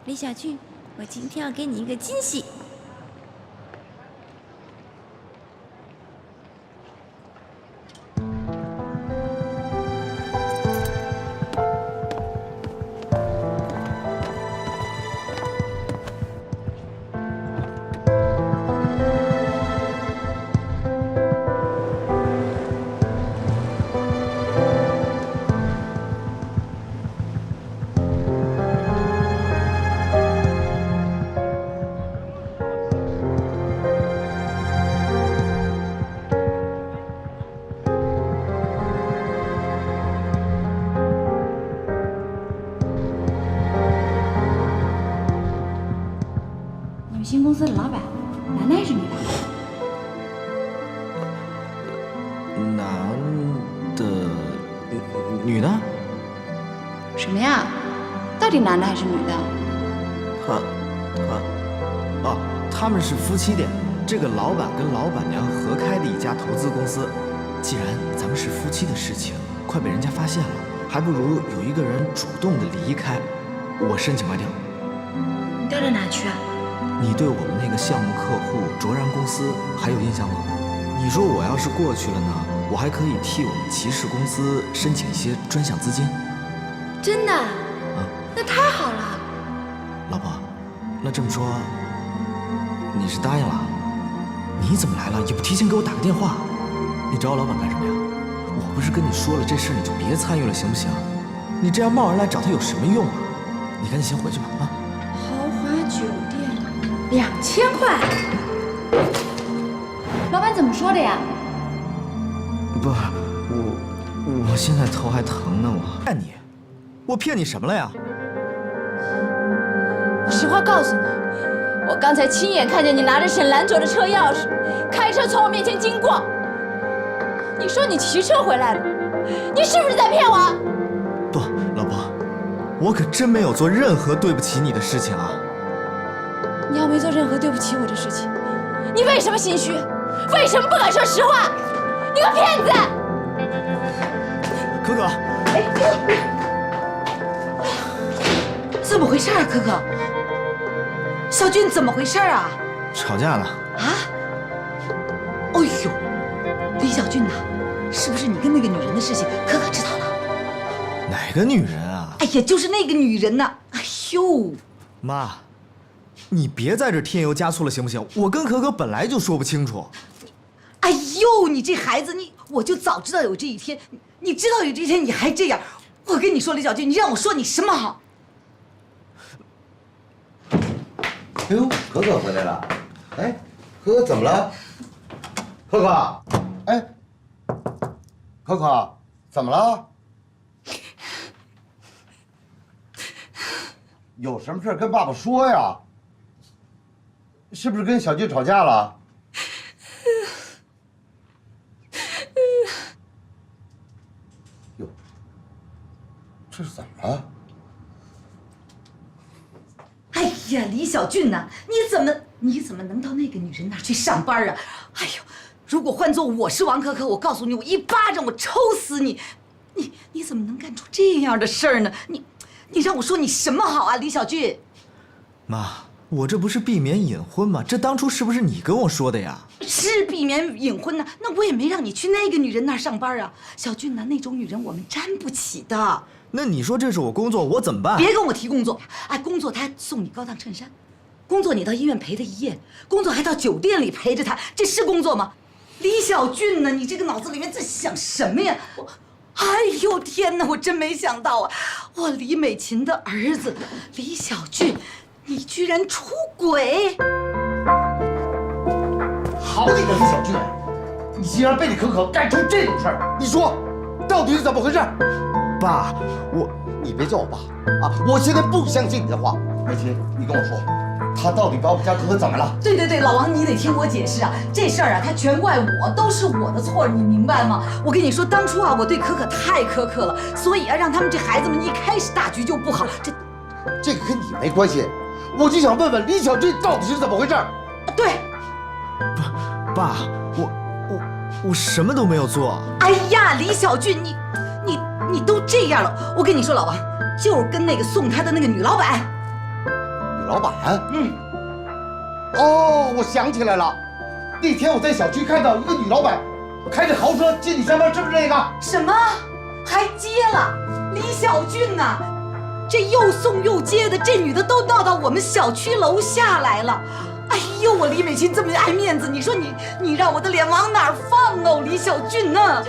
李小俊，我今天要给你一个惊喜。新公司的老板，男的还是女的？男的，女的？什么呀？到底男的还是女的？他们是夫妻店，这个老板跟老板娘合开的一家投资公司。既然咱们是夫妻的事情快被人家发现了，还不如有一个人主动的离开。我申请外调。你调到哪去啊？你对我们那个项目客户卓然公司还有印象吗？你说我要是过去了呢，我还可以替我们骑士公司申请一些专项资金。真的？那太好了。老婆，那这么说，你是答应了？你怎么来了也不提前给我打个电话？你找我老板干什么呀？我不是跟你说了这事你就别参与了，行不行？你这样贸然来找他有什么用啊？你赶紧先回去吧啊！豪华酒店2000块，老板怎么说的呀？不，我现在头还疼呢，我骗你什么了呀？实话告诉你，我刚才亲眼看见你拿着沈兰卓的车钥匙，开车从我面前经过。你说你骑车回来了，你是不是在骗我？不，老婆，我可真没有做任何对不起你的事情啊！你要没做任何对不起我的事情，你为什么心虚？为什么不敢说实话？你个骗子！可可，怎么回事啊，可可？小俊怎么回事啊？吵架了啊？哎呦，李小俊呐，是不是你跟那个女人的事情，可可知道了？哪个女人啊？哎呀，就是那个女人呐！哎呦，妈，你别在这添油加醋了，行不行？我跟可可本来就说不清楚。哎呦，你这孩子，我就早知道有这一天，你知道有这一天你还这样。我跟你说，李小俊，你让我说你什么好？哎呦，可可回来了！哎，可可怎么了？可可，哎，可可怎么了？有什么事跟爸爸说呀？是不是跟小俊吵架了？哟，这是怎么了？哎呀，李小俊呐，你怎么能到那个女人那儿去上班啊？哎呦，如果换做我是王可可，我告诉你，我一巴掌我抽死你！你怎么能干出这样的事儿呢？你让我说你什么好啊，李小俊？妈，我这不是避免隐婚吗？这当初是不是你跟我说的呀？是避免隐婚呢，那我也没让你去那个女人那儿上班啊。小俊呐，那种女人我们沾不起的。那你说这是我工作，我怎么办？别跟我提工作，哎，工作他还送你高档衬衫，工作你到医院陪他一夜，工作还到酒店里陪着他，这是工作吗？李小俊呢？你这个脑子里面在想什么呀？哎呦天哪！我真没想到啊！我李美琴的儿子李小俊，你居然出轨！好你个李小俊，你竟然被你可可干出这种事儿！你说，到底是怎么回事？爸，你别叫我爸啊！我现在不相信你的话。美琴，你跟我说，他到底把我们家可可怎么了？对，老王，你得听我解释啊！这事儿啊，他全怪我，都是我的错，你明白吗？我跟你说，当初啊，我对可可太苛刻了，所以啊，让他们这孩子们一开始大局就不好。这个跟你没关系，我就想问问李小俊到底是怎么回事？对，爸，我什么都没有做。哎呀，李小俊，你都这样了，我跟你说，老王就是跟那个送他的那个女老板，老板？哦，我想起来了，那天我在小区看到一个女老板，开着豪车接你上班，是不是这个？什么？还接了？李小俊呐，这又送又接的，这女的都闹到我们小区楼下来了。哎呦，我李美琴这么爱面子，你说你让我的脸往哪儿放哦，李小俊呢？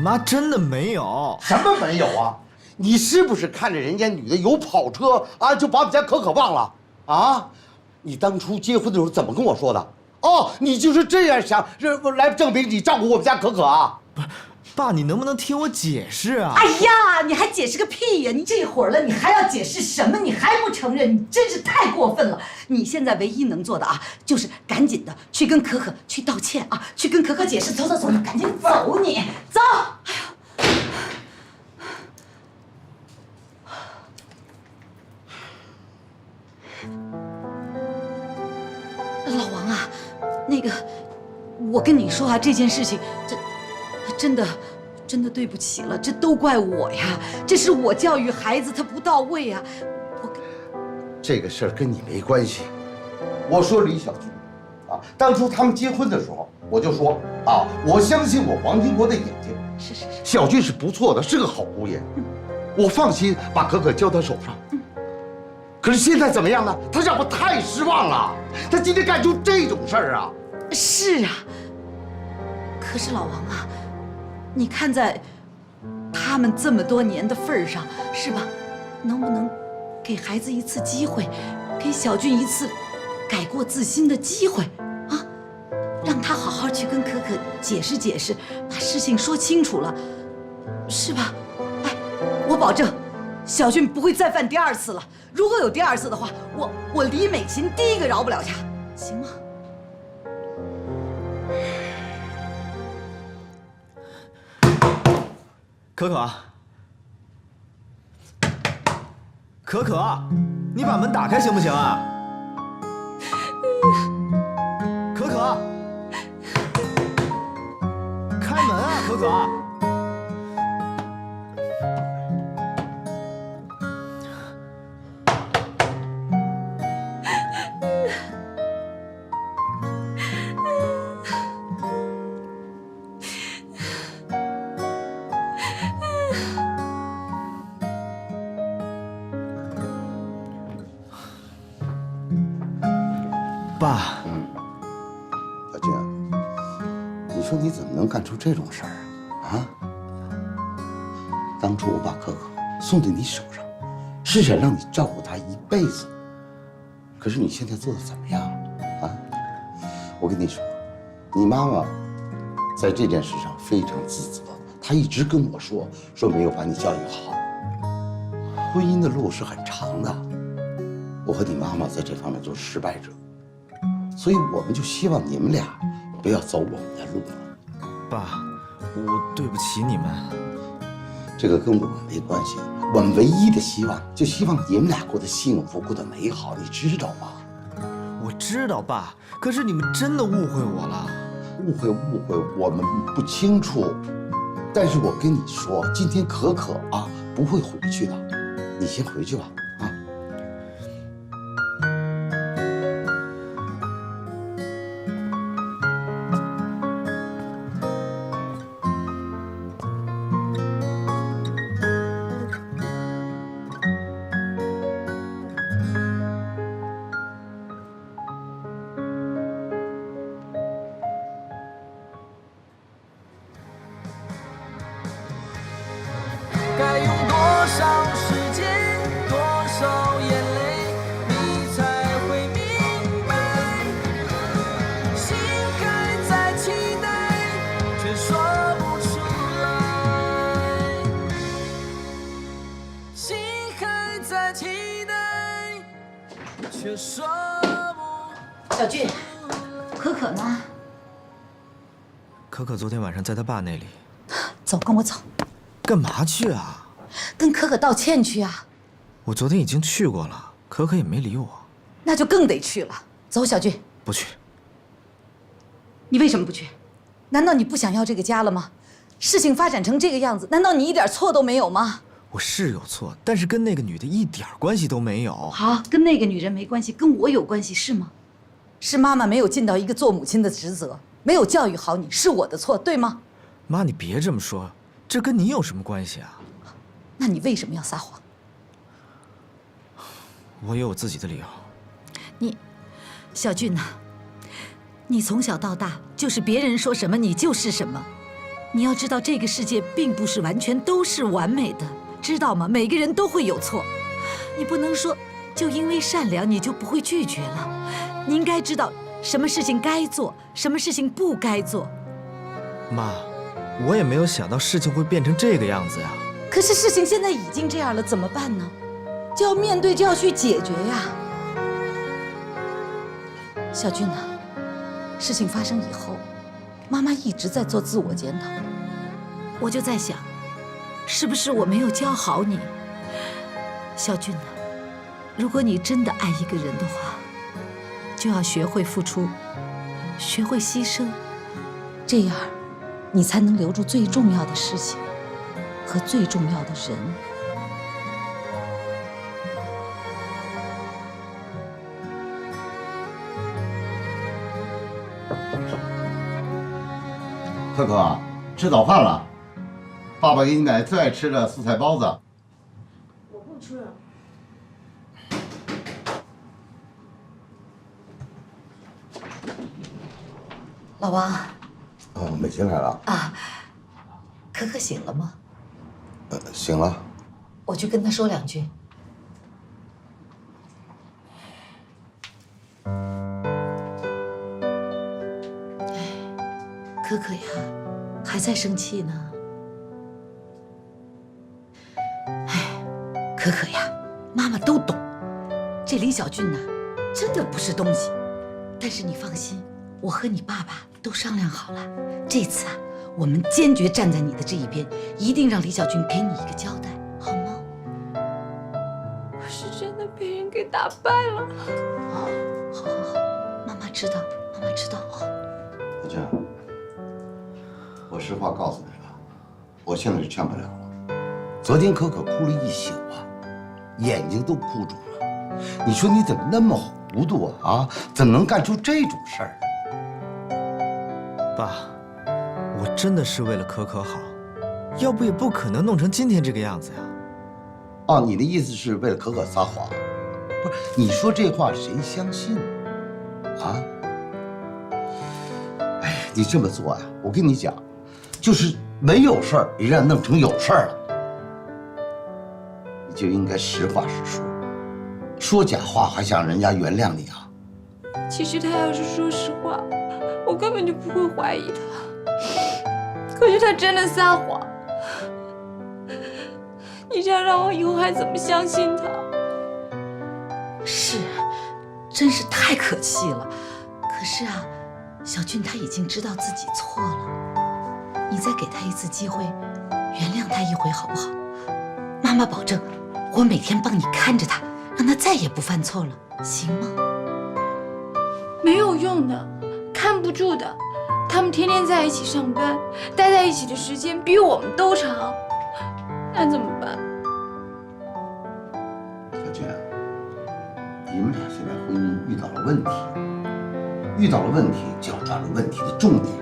妈真的没有。什么没有啊？你是不是看着人家女的有跑车啊，就把我们家可可忘了啊？你当初结婚的时候怎么跟我说的？哦，你就是这样想来证明你照顾我们家可可啊？不是，爸，你能不能听我解释啊？哎呀，你还解释个屁呀！你这会儿了，你还要解释什么？你还不承认？你真是太过分了！你现在唯一能做的啊，就是赶紧的去跟可可去道歉啊，去跟可可解释。走走走，你赶紧走，你走。哎呀。老王啊，那个，我跟你说啊，这件事情，真的对不起了，这都怪我呀，这是我教育孩子他不到位啊，这个事儿跟你没关系。我说李小军，啊，当初他们结婚的时候，我就说啊，我相信我王金国的眼睛，是，小军是不错的，是个好姑爷，我放心把可可交他手上。可是现在怎么样呢？他让我太失望了，他今天干出这种事儿啊！是啊，可是老王啊，你看在他们这么多年的份上，是吧？能不能给孩子一次机会，给小俊一次改过自新的机会啊？让他好好去跟可可解释解释，把事情说清楚了，是吧？哎，我保证，小俊不会再犯第二次了。如果有第二次的话，我李美琴第一个饶不了他，行吗？可可，你把门打开行不行啊？可可，开门啊，可可。爸，小俊，你说你怎么能干出这种事儿啊？啊！当初我把可可送到你手上，是想让你照顾她一辈子。可是你现在做的怎么样啊？我跟你说，你妈妈在这件事上非常自责，她一直跟我说没有把你教育好。婚姻的路是很长的，我和你妈妈在这方面都是失败者。所以我们就希望你们俩不要走我们的路了。爸，我对不起你们。这个跟我们没关系，我们唯一的希望就希望你们俩过得幸福，过得美好，你知道吗？我知道，爸，可是你们真的误会我了。误会，我们不清楚。但是我跟你说，今天可可啊不会回去的，你先回去吧。该用多少时间，多少眼泪，你才会明白？心还在期待，却说不出来。心还在期待，却说不。小俊，可可呢？可可昨天晚上在他爸那里。走，跟我走。干嘛去啊？跟可可道歉去啊！我昨天已经去过了，可可也没理我。那就更得去了。走，小俊。不去。你为什么不去？难道你不想要这个家了吗？事情发展成这个样子，难道你一点错都没有吗？我是有错，但是跟那个女的一点关系都没有。好，跟那个女人没关系，跟我有关系是吗？是妈妈没有尽到一个做母亲的职责，没有教育好你，是我的错，对吗？妈，你别这么说，这跟你有什么关系啊？那你为什么要撒谎？我有我自己的理由。小俊呐，你从小到大就是别人说什么你就是什么。你要知道，这个世界并不是完全都是完美的，知道吗？每个人都会有错，你不能说就因为善良你就不会拒绝了。你应该知道什么事情该做，什么事情不该做。妈，我也没有想到事情会变成这个样子呀。可是事情现在已经这样了，怎么办呢？就要面对，就要去解决呀。小俊呐，事情发生以后，妈妈一直在做自我检讨，我就在想，是不是我没有教好你？小俊呐，如果你真的爱一个人的话，就要学会付出，学会牺牲，这样你才能留住最重要的事情和最重要的人。可可，吃早饭了，爸爸给你买最爱吃的素菜包子。我不吃。老王哦，美琴来了。啊，可可醒了吗？醒了。我去跟他说两句。可可呀，还在生气呢。哎，可可呀，妈妈都懂。这李小俊呐，真的不是东西。但是你放心，我和你爸爸都商量好了，这次啊，我们坚决站在你的这一边，一定让李小俊给你一个交代，好吗？我是真的被人给打败了。好，好，好，妈妈知道，妈妈知道啊。小俊，我实话告诉你了，我现在是劝不了了。昨天可可哭了一宿啊，眼睛都哭肿了。你说你怎么那么糊涂啊？怎么能干出这种事儿？爸，我真的是为了可可好，要不也不可能弄成今天这个样子呀。哦，你的意思是为了可可撒谎？不是，你说这话谁相信呢？啊？哎，你这么做呀，我跟你讲，就是没有事儿，也让弄成有事儿了。你就应该实话实说，说假话还想人家原谅你啊？其实他要是说实话，我根本就不会怀疑他。可是他真的撒谎，你这样让我以后还怎么相信他？是，真是太可气了。可是啊，小俊他已经知道自己错了，你再给他一次机会，原谅他一回好不好？妈妈保证，我每天帮你看着他，让他再也不犯错了，行吗？没有用的，看不住的。他们天天在一起上班，待在一起的时间比我们都长，那怎么办？小俊，你们俩现在婚姻遇到了问题，遇到了问题就要抓住问题的重点。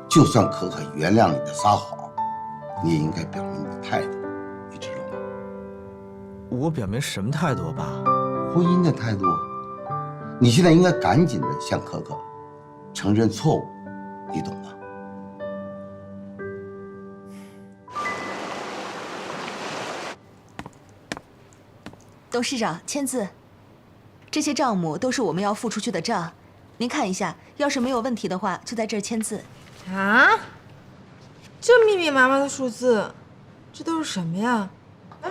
就算可可原谅你的撒谎，你也应该表明你的态度，你知道吗？我表明什么态度啊，爸？婚姻的态度，你现在应该赶紧的向可可承认错误，你懂吗？董事长签字。这些账目都是我们要付出去的账，您看一下，要是没有问题的话，就在这儿签字。啊，这密密麻麻的数字，这都是什么呀？啊，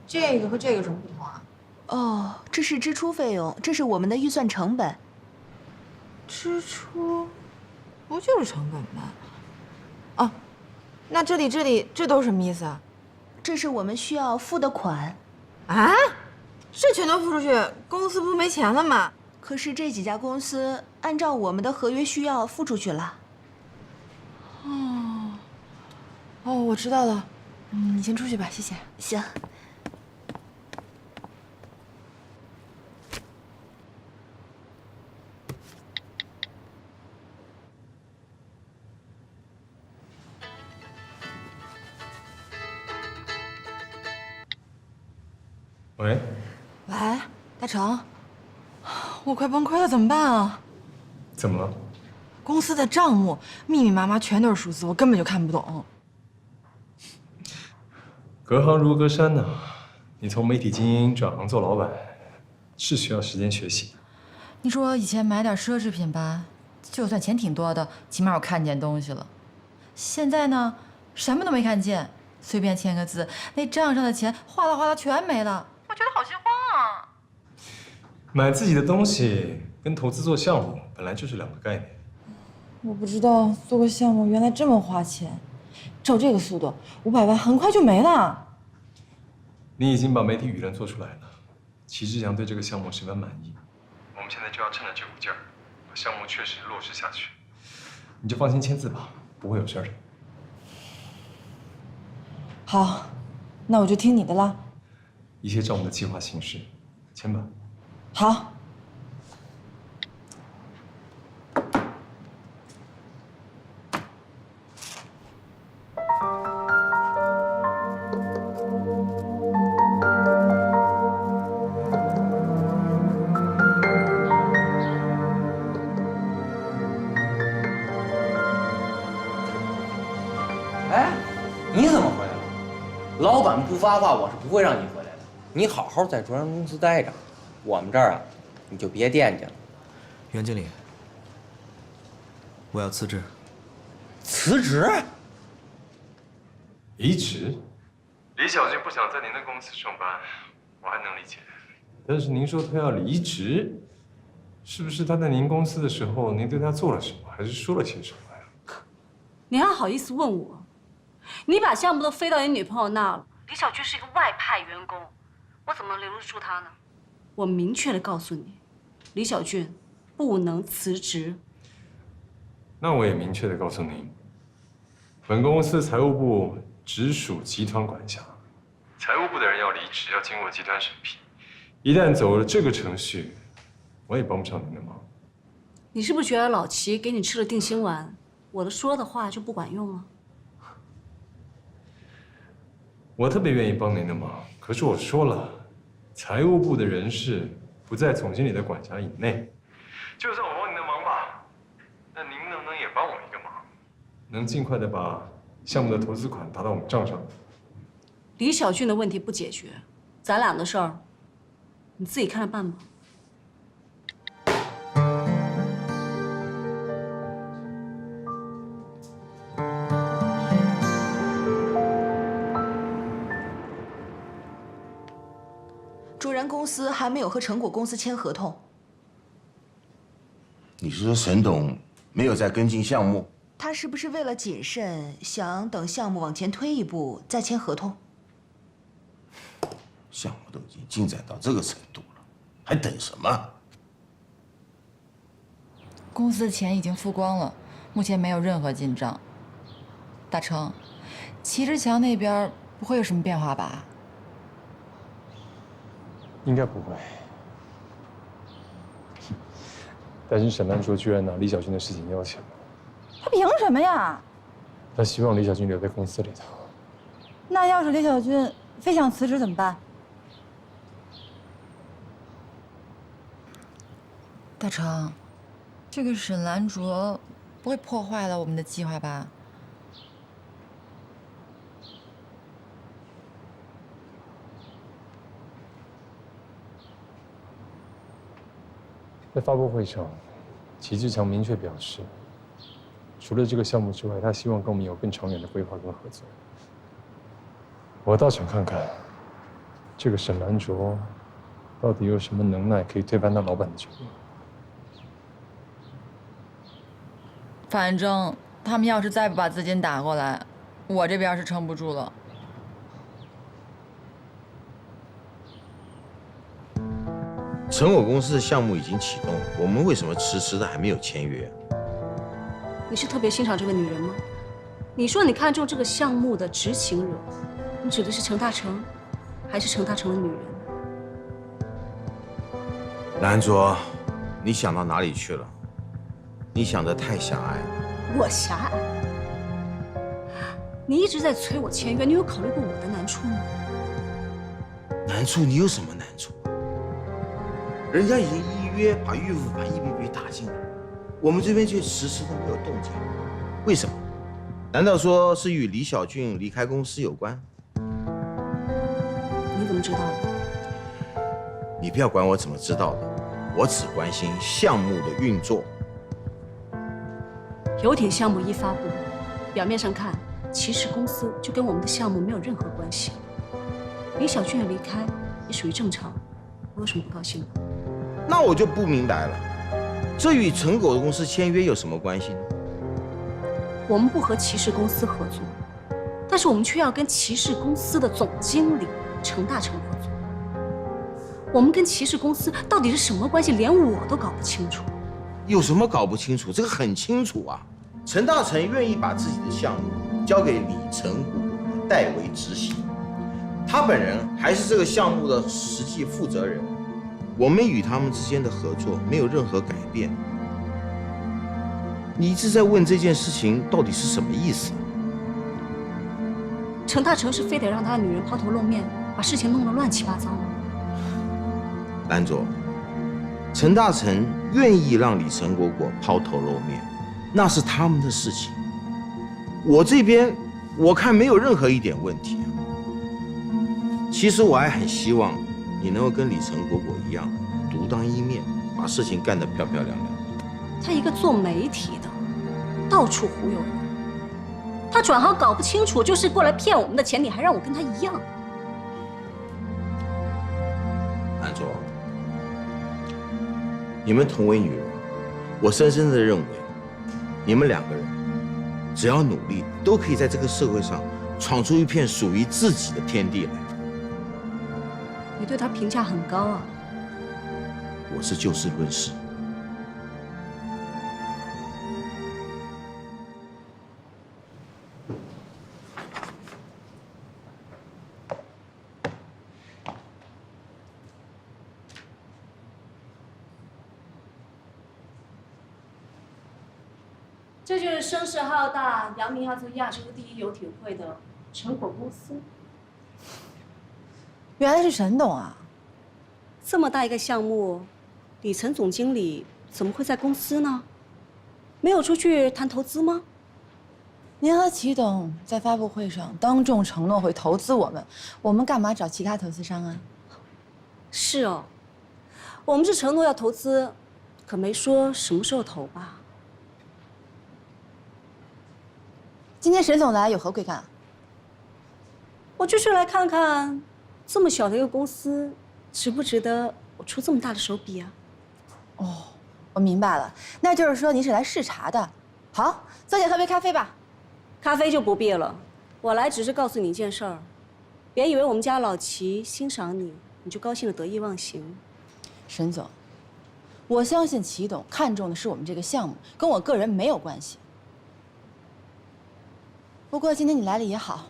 这个和这个有什么不同啊？哦，这是支出费用，这是我们的预算成本。支出，不就是成本吗？哦，那这里这都是什么意思啊？这是我们需要付的款。啊，这全都付出去，公司不没钱了吗？可是这几家公司按照我们的合约需要付出去了。哦，我知道了，你先出去吧，谢谢。行。喂，喂，大成，我快崩溃了，怎么办啊？怎么了？公司的账目密密麻麻全都是数字，我根本就看不懂。隔行如隔山呐，你从媒体精英转行做老板，是需要时间学习的。你说以前买点奢侈品吧，就算钱挺多的，起码我看见东西了。现在呢，什么都没看见，随便签个字，那账上的钱哗啦哗啦全没了。我觉得好心慌啊！买自己的东西跟投资做项目本来就是两个概念。我不知道做个项目原来这么花钱，照这个速度，500万很快就没了。你已经把媒体舆论做出来了，齐志强对这个项目十分满意。我们现在就要趁着这股劲儿，把项目确实落实下去。你就放心签字吧，不会有事儿的。好，那我就听你的啦。一切照我们的计划行事，签吧。好。哎，你怎么回来了？老板不发话，我是不会让你回来的。你好好在中央公司待着，我们这儿啊，你就别惦记了。袁经理，我要辞职。辞职？离职？李小军不想在您的公司上班，我还能理解。但是您说他要离职，是不是他在您公司的时候，您对他做了什么，还是说了些什么呀？你还好意思问我？你把项目都飞到你女朋友那了。李小军是一个外派员工，我怎么能留得住他呢？我明确的告诉你，李小军不能辞职。那我也明确的告诉您，本公司财务部直属集团管辖，财务部的人要离职要经过集团审批，一旦走了这个程序，我也帮不上您的忙。你是不是觉得老齐给你吃了定心丸，我说的话就不管用了？我特别愿意帮您的忙，可是我说了，财务部的人事不在总经理的管辖以内。就算我帮您的忙吧，那您能不能也帮我一个忙，能尽快的把项目的投资款打到我们账上？李小军的问题不解决，咱俩的事儿，你自己看着办吧。主人公司还没有和成果公司签合同。你是说沈董没有在跟进项目？他是不是为了谨慎，想等项目往前推一步再签合同？项目都已经进展到这个程度了，还等什么？公司的钱已经付光了，目前没有任何进账。大成，齐志强那边不会有什么变化吧？应该不会。但是沈南卓居然拿李小军的事情要钱了。他凭什么呀？他希望李小军留在公司里头。那要是李小军非想辞职怎么办？大成，这个沈兰卓不会破坏了我们的计划吧？在发布会上，齐志强明确表示，除了这个项目之外，他希望跟我们有更长远的规划跟合作。我倒想看看，这个沈兰卓到底有什么能耐可以推翻他老板的决定。反正他们要是再不把资金打过来，我这边是撑不住了。成果公司的项目已经启动，我们为什么迟迟的还没有签约？你是特别欣赏这个女人吗？你说你看中这个项目的执行人，你指的是陈大成，还是陈大成的女人？兰卓，你想到哪里去了？你想的太狭隘了。我狭隘？你一直在催我签约，你有考虑过我的难处吗？难处？你有什么难处？人家已经依约把预付款一笔笔打进来，我们这边却迟迟都没有动静，为什么？难道说是与李小俊离开公司有关？你怎么知道的？你不要管我怎么知道的，我只关心项目的运作。游艇项目一发布，表面上看，骑士公司就跟我们的项目没有任何关系。李小俊的离开也属于正常，我有什么不高兴的？那我就不明白了，这与陈狗的公司签约有什么关系呢？我们不和骑士公司合作，但是我们却要跟骑士公司的总经理陈大成合作。我们跟骑士公司到底是什么关系，连我都搞不清楚。有什么搞不清楚？这个很清楚啊！陈大成愿意把自己的项目交给李成股代为执行，他本人还是这个项目的实际负责人。我们与他们之间的合作没有任何改变。你一直在问这件事情到底是什么意思？陈大成是非得让他的女人抛头露面，把事情弄得乱七八糟吗？兰卓，陈大成愿意让李成果抛头露面，那是他们的事情。我这边我看没有任何一点问题啊。其实我还很希望你能够跟李成果一样，独当一面，把事情干得漂漂亮亮。他一个做媒体的，到处忽悠人。他转行搞不清楚，就是过来骗我们的钱，你还让我跟他一样？兰卓，你们同为女人，我深深的认为，你们两个人只要努力，都可以在这个社会上闯出一片属于自己的天地来。你对他评价很高啊。我是就事论事。这就是声势浩大、扬名要做亚洲第一游艇会的成果公司。原来是沈董啊！这么大一个项目，李晨总经理怎么会在公司呢？没有出去谈投资吗？您和齐董在发布会上当众承诺会投资我们，我们干嘛找其他投资商啊？是哦，我们是承诺要投资，可没说什么时候投吧？今天沈总来有何贵干？我就是来看看，这么小的一个公司，值不值得我出这么大的手笔啊？哦，我明白了，那就是说您是来视察的。好，坐下喝杯咖啡吧。咖啡就不必了，我来只是告诉你一件事儿，别以为我们家老齐欣赏你，你就高兴的得意忘形。沈总，我相信齐董看重的是我们这个项目，跟我个人没有关系。不过今天你来了也好，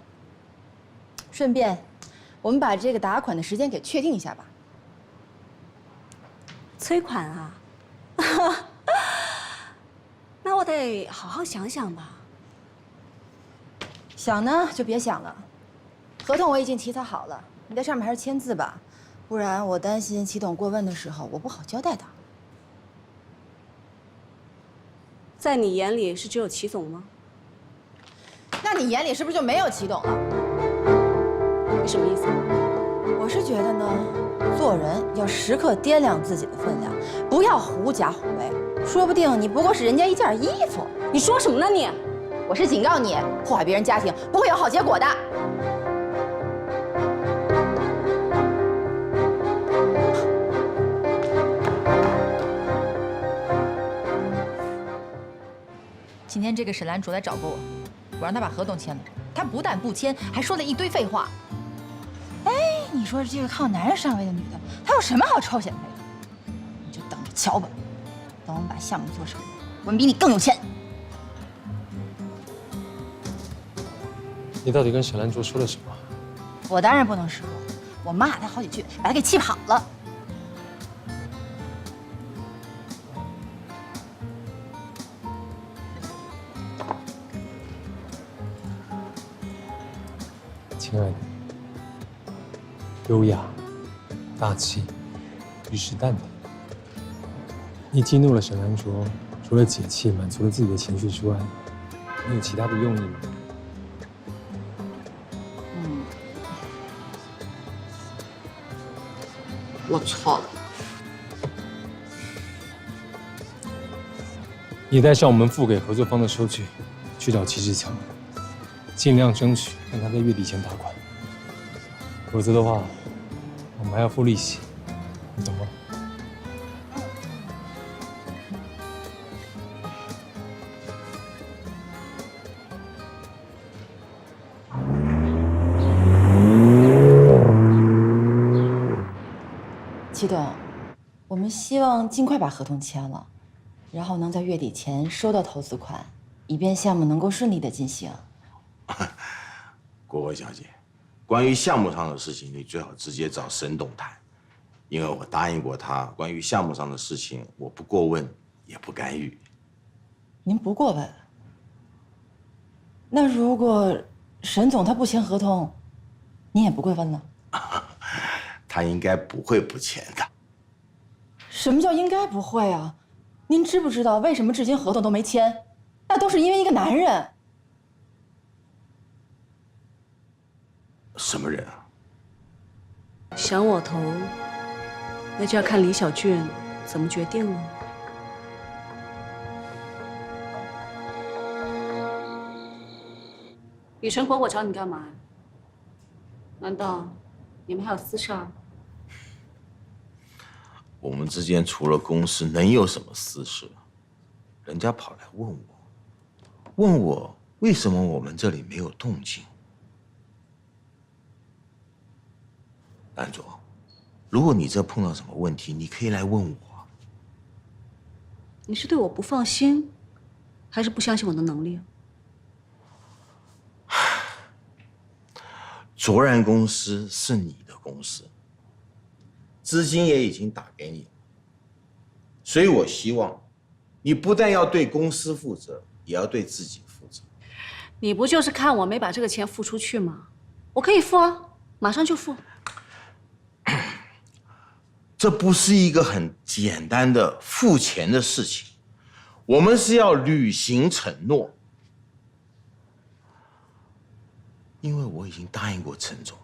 顺便我们把这个打款的时间给确定一下吧。催款啊？那我得好好想想吧。想呢就别想了，合同我已经起草好了，你在上面还是签字吧，不然我担心齐董过问的时候我不好交代他。在你眼里是只有齐总吗？那你眼里是不是就没有齐董了？你什么意思？我是觉得呢，做人要时刻掂量自己的分量，不要狐假虎威。说不定你不过是人家一件衣服。你说什么呢你？我是警告你，破坏别人家庭不会有好结果的。今天这个沈兰卓来找过我，我让他把合同签了，他不但不签，还说了一堆废话。哎，你说这个靠男人上位的女的，她有什么好臭显摆的？你就等着瞧吧，等我们把项目做成，我们比你更有钱。你到底跟沈兰卓说了什么？我当然不能示弱，我骂他好几句，把他给气跑了。亲爱的，优雅、大气、语势淡定。你激怒了沈安卓，除了解气、满足了自己的情绪之外，你有其他的用意吗？我错了。你带上我们付给合作方的收据，去找齐志强，尽量争取让他在月底前打款，否则的话，我们还要付利息，你懂吗？齐董，我们希望尽快把合同签了，然后能在月底前收到投资款，以便项目能够顺利的进行。国慧小姐，关于项目上的事情，你最好直接找沈董谈，因为我答应过他，关于项目上的事情，我不过问，也不干预。您不过问？那如果沈总他不签合同，您也不会问呢？他应该不会不签的。什么叫应该不会啊？您知不知道为什么至今合同都没签？那都是因为一个男人。什么人啊？想我头，那就要看李小俊怎么决定了。李成果，我找你干嘛呀？难道你们还有私事儿？我们之间除了公事，能有什么私事？人家跑来问我为什么我们这里没有动静。安卓，如果你这碰到什么问题，你可以来问我。你是对我不放心，还是不相信我的能力？卓然公司是你的公司，资金也已经打给你，所以我希望你不但要对公司负责，也要对自己负责。你不就是看我没把这个钱付出去吗？我可以付啊，马上就付。这不是一个很简单的付钱的事情，我们是要履行承诺。因为我已经答应过陈总，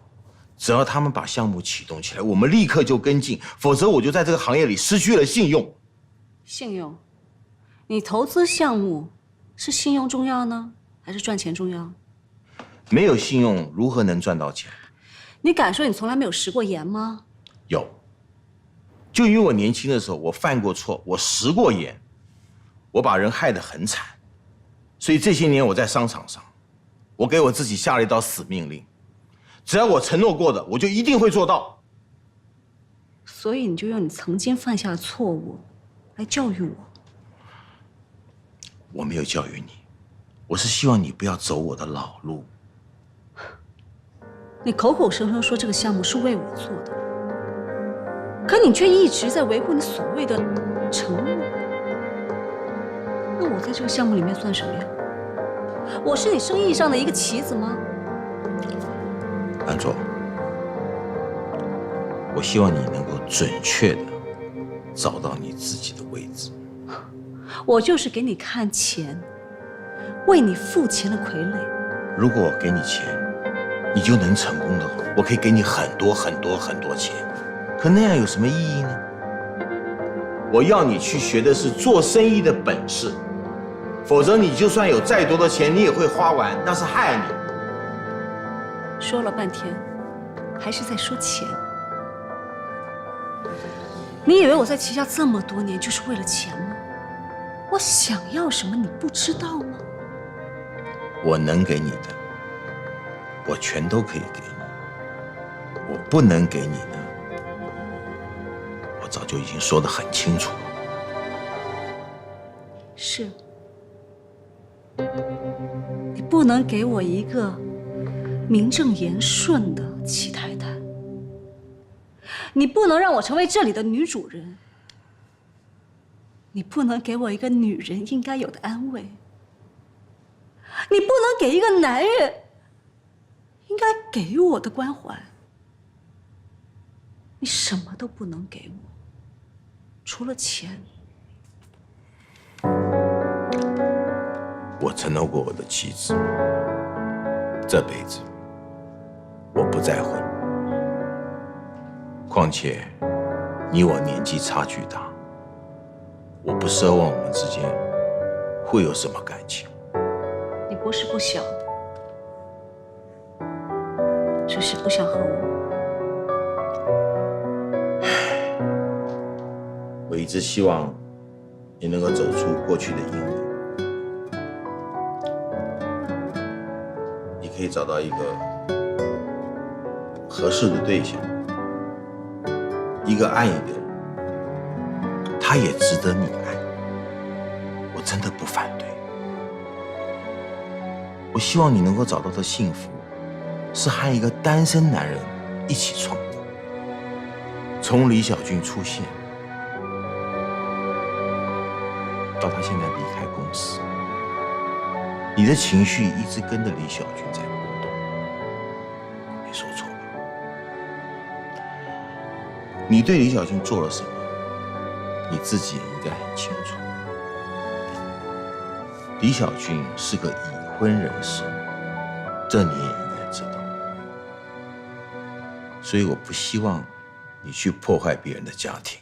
只要他们把项目启动起来，我们立刻就跟进，否则我就在这个行业里失去了信用。信用？你投资项目是信用重要呢，还是赚钱重要？没有信用如何能赚到钱？你敢说你从来没有食过盐吗？有，就因为我年轻的时候我犯过错，我食过盐，我把人害得很惨，所以这些年我在商场上，我给我自己下了一道死命令，只要我承诺过的，我就一定会做到。所以你就用你曾经犯下的错误来教育我？我没有教育你，我是希望你不要走我的老路。你口口声声说这个项目是为我做的，可你却一直在维护你所谓的承诺。那我在这个项目里面算什么呀？我是你生意上的一个棋子吗？安卓，我希望你能够准确的找到你自己的位置。我就是给你看钱，为你付钱的傀儡。如果我给你钱，你就能成功的话，我可以给你很多很多很多钱，可那样有什么意义呢？我要你去学的是做生意的本事，否则你就算有再多的钱，你也会花完，那是害你。说了半天，还是在说钱。你以为我在旗下这么多年就是为了钱吗？我想要什么你不知道吗？我能给你的，我全都可以给你；我不能给你的，我早就已经说得很清楚了。是，你不能给我一个名正言顺的齐太太。你不能让我成为这里的女主人，你不能给我一个女人应该有的安慰，你不能给一个男人应该给予我的关怀，你什么都不能给我，除了钱。我承诺过我的妻子，这辈子我不再婚。况且你我年纪差距大，我不奢望我们之间会有什么感情。你不是不想，只是不想和我。我一直希望你能够走出过去的阴影，你可以找到一个合适的对象，一个爱你的人，他也值得你爱，我真的不反对。我希望你能够找到的幸福，是和一个单身男人一起闯的。从李小俊出现到他现在离开公司，你的情绪一直跟着李小俊在波动，我没说错吧？你对李小俊做了什么，你自己也应该很清楚。李小俊是个已婚人士，这你也应该知道。所以我不希望你去破坏别人的家庭。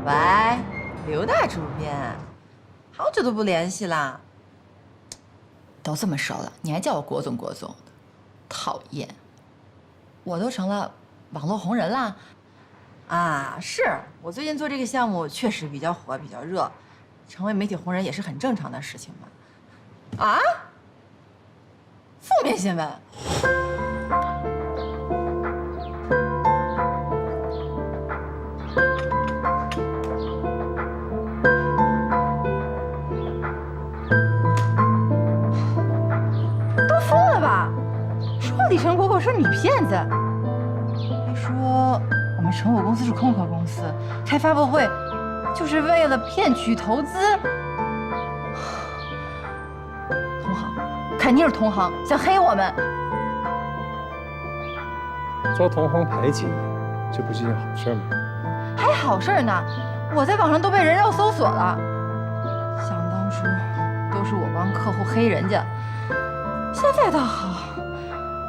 喂，刘大主编，好久都不联系啦。都这么熟了，你还叫我郭总郭总的，讨厌！我都成了网络红人啦。啊，是我最近做这个项目确实比较火，比较热，成为媒体红人也是很正常的事情嘛。啊？负面新闻？李成果是女骗子，还说我们成果公司是空壳公司，开发布会就是为了骗取投资。同行，肯定是同行想黑我们。遭同行排挤，这不是件好事吗？还好事呢，我在网上都被人肉搜索了。想当初都是我帮客户黑人家，现在倒好。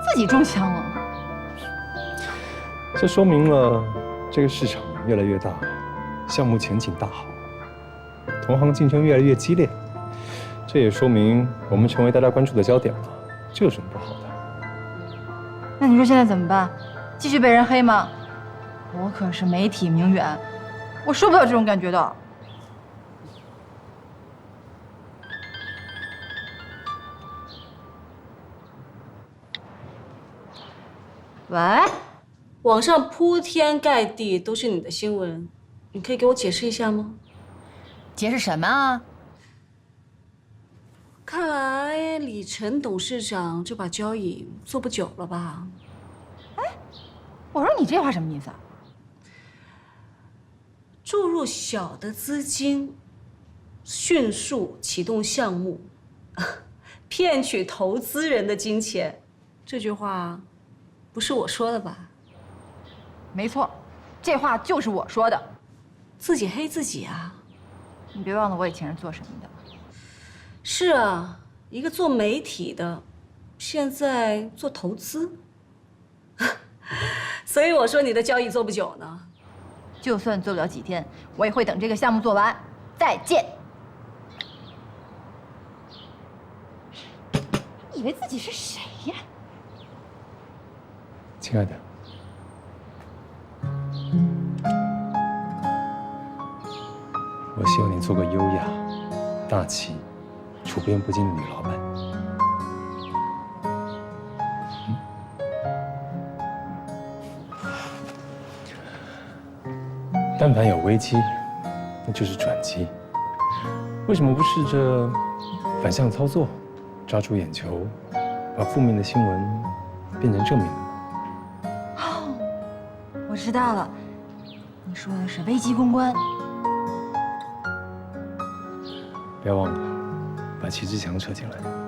自己中枪了，这说明了这个市场越来越大，项目前景大好，同行竞争越来越激烈，这也说明我们成为大家关注的焦点了，这有什么不好的？那你说现在怎么办？继续被人黑吗？我可是媒体名媛，我受不了这种感觉的。喂，网上铺天盖地都是你的新闻，你可以给我解释一下吗？解释什么啊？看来李晨董事长这把交椅坐不久了吧？哎，我说你这话什么意思啊？注入小的资金，迅速启动项目，骗取投资人的金钱，这句话不是我说的吧？没错，这话就是我说的。自己黑自己啊！你别忘了我以前是做什么的。是啊，一个做媒体的，现在做投资，所以我说你的交易做不久呢。就算做不了几天，我也会等这个项目做完。再见。你以为自己是谁呀？亲爱的，我希望你做个优雅、大气、处变不惊的女老板。但凡有危机，那就是转机。为什么不试着反向操作，抓住眼球，把负面的新闻变成正面的呢？哦，我知道了，你说的是危机公关。不要忘了把齐志强扯进来。